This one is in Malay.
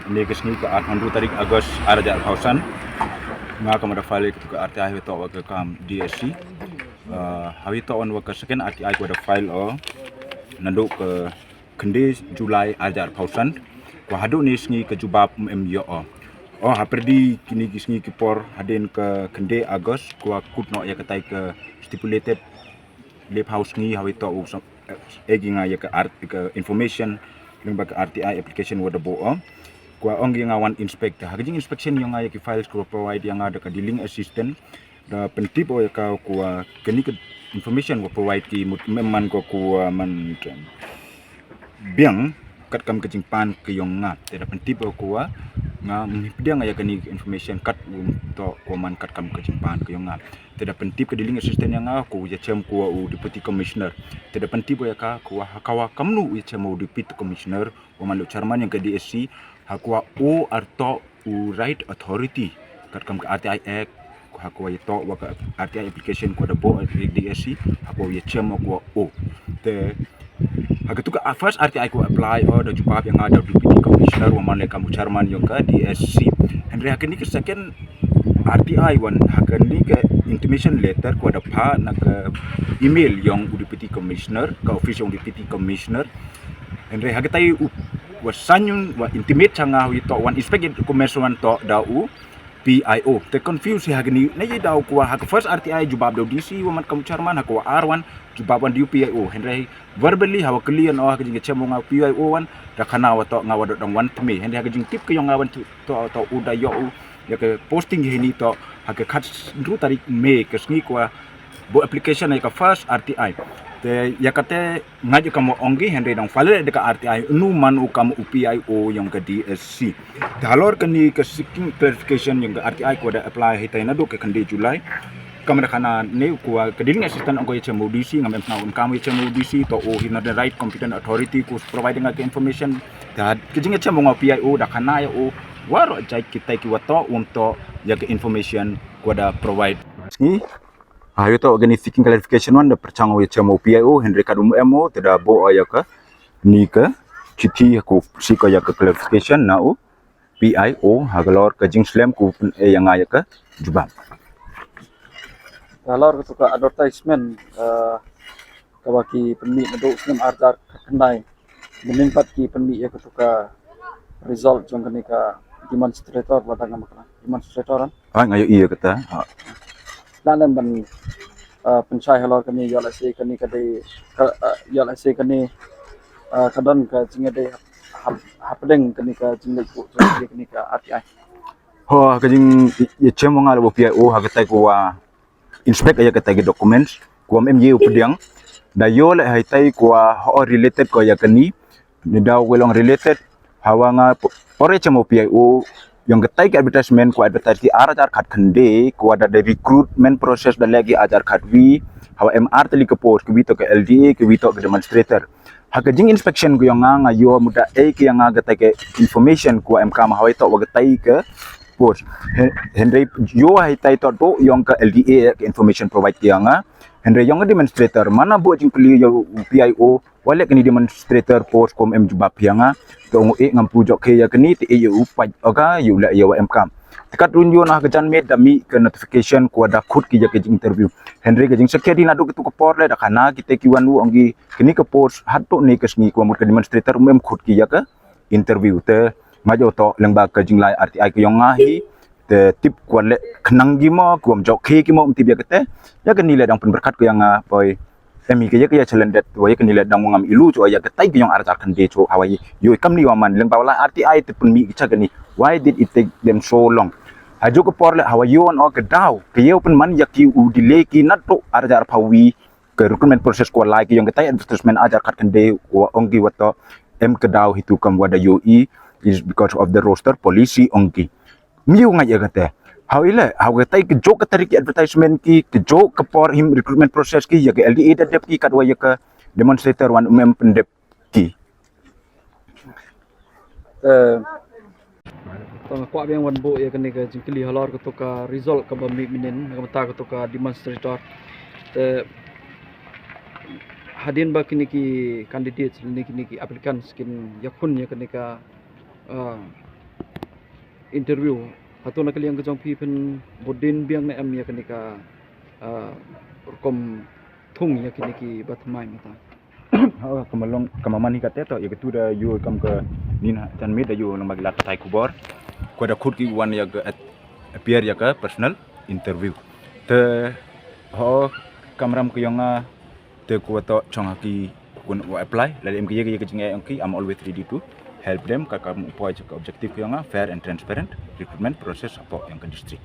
ini kesini ke Arhandu tarik Agos Arajar Hausan nga kamada file ke RTI hito wa ke kam DSC hawito on wa ke second RTI ko da file o nanduk ke kendi Julai Arajar Hausan ko hadu ni sngi ke jubab MMO oh haperdi kini sngi ke por hadin ke kendi Agos ko kutno ya ketai ke stipulated lip house ni hawito usap nga ya ke art ke information lembaga RTI application wada bo kwa ongi nga one inspector haging inspection yang ay ki files ko provide yang ada ka dealing assistant da pentipo ya ka kwa kini ke information ko provide ki memman ko man biang kat kam kejing pan ke yang nga da pentipo ko nga dia nga ya kini information kat untuk ko man kat kam kejing pan ke yang nga da pentip ke dealing assistant yang nga ko ya chem ko deputy commissioner da pentipo ya ka ko hakawa kamnu ya chem deputy commissioner o man chairman yang ke DSC hakwa o arto u right authority kat kam ke RTI act hakwa to wa ka RTI application ko da bo DSC hakwa ye chem ko o te hagatu ka first RTI ko apply o da jubab yang ada deputy commissioner wa man kam chairman yang ka DSC andre hakini ke second RTI wan hakani ke intimation letter ko da pha na ke email yang deputy commissioner ka office yang deputy commissioner andre hagatai wasanyun wa intimate changa wito wan inspected commerce wan to dau PIO te confuse hagni na yi dau ko ha first RTI jubab do DC wa man kam chairman ha ko R1 jubab wan du PIO henry verbally hawa clear no ha jing chemo nga PIO wan da kana wa to nga wa do dang wan tme henry ha jing tip ke yang wan to uda yo ya ke posting hini to ha ke khat ru tarik me ke sngi ko bo application ka first RTI te yakate ngaji kamu ongi henry dang file de ka RTI nu man u kamu UPIO yang ke DSC dalor kani ke seeking clarification yang ke RTI ko da apply hitai na do ke kande Julai kamera kana ne ko ke dealing assistant ongo chemo DC ngam na kamu chemo DC to o hina the right competent authority ko providing ke information da kijing chemo ngo PIO da kana ya o waro jai kita ki wato untuk ya ke information ko da provide ni ayo to organic seeking clarification one da percang we chamo PIO Henry kadum MO teda bo ayaka ni ke citi ko sika ya ke clarification na o PIO hagalor ke jing slam ku yang ayaka jubam galor ke suka advertisement kawaki penmi nado slam arjar kenai menimpat ki penmi ya ke suka result jong kenika demonstrator wadang makna demonstratoran ngayo iya kata dalam ban pencai halor kami yala se kani kadai yala se kani kadon ka jinga dai hapdeng kani ka jinga ku kani ka RTI ho kajing ye chemo ngal bo PIO hagatai ko inspect ya kata documents ko MMJ upediang da yo le haitai ko ho related ko ya kani ni daw welong related hawa nga ore chemo PIO yang ketai ke advertisement ko advertise di arajar khat khande ko ada the recruitment process dan lagi ajar khat wi hawa MR tali ke post ke bito ke LDA ke bito ke demonstrator haka jing inspection ko yang nga yo muda ke yang nga ke information ko MK ma hawa to wa ketai ke post henry yo hai tai to do yang ke LDA ke information provide yang nga henry yang demonstrator mana bo jing peli yo PIO wale kini demonstrator post kom jubab yang nga to ngampu jok ke ya kini te ye upai oga yu la ya MK tekat runjo nah kejan med dami ke notification ko ada khut ki ya ke interview henry ke jing sekedi na do ke por le da kana kita ki wanu ongi kini ke post hatto ne ke sngi ko mut ke demonstrator khut ki ya ke interview te majo to lengba ke jing lai RTI ke yong ngahi te tip ko le khnang gi mo ko jok ke ki mo mti ya kete ya ke nilai dang berkat ko yang poi emi ke ya challenge wa ke nilai dang ngam ilu cho ya ke tai ke yong arjar kan de cho hawai yo kam ni waman leng bawla RTI te pun mi cha ni why did it take them so long ajo ko porle hawai yo on ke daw ke yo pun man yaki u delay ki nato arjar pawi ke recruitment process ko like yong ke tai advertisement ajar kan de wa ongi wato ke daw hitu kam wada yo is because of the roster policy ongi miu ngaja kata how ile how ketai ke jok tarik advertisement ki ke jok ke por him recruitment process ki ya ke LDA dadep ki kadwa ya ke demonstrator wan pendep ki kwa biang wan bo ya kani ka jingkili halor ko ka result ka bami minen ka mata ko ka demonstrator te hadin ba kini ki candidate ni kini ki applicant skin yakun ya kani ka interview atau nak kalian kejong pi pen bodin biang na am ya kenika kom thung ya kiniki batmai mata Oh, kemalong kamaman hikat to ya ketu da yu kam ke nina tan me da yu nang magilat tai kubor ko da khut ki wan ya ke appear ya ke personal interview te ho kamram ke yonga te ko to chong haki kun apply la em ke ye ke jinga ki am always ready to help them ka kam upaya ke objektif yonga fair and transparent recruitment process apa yang industry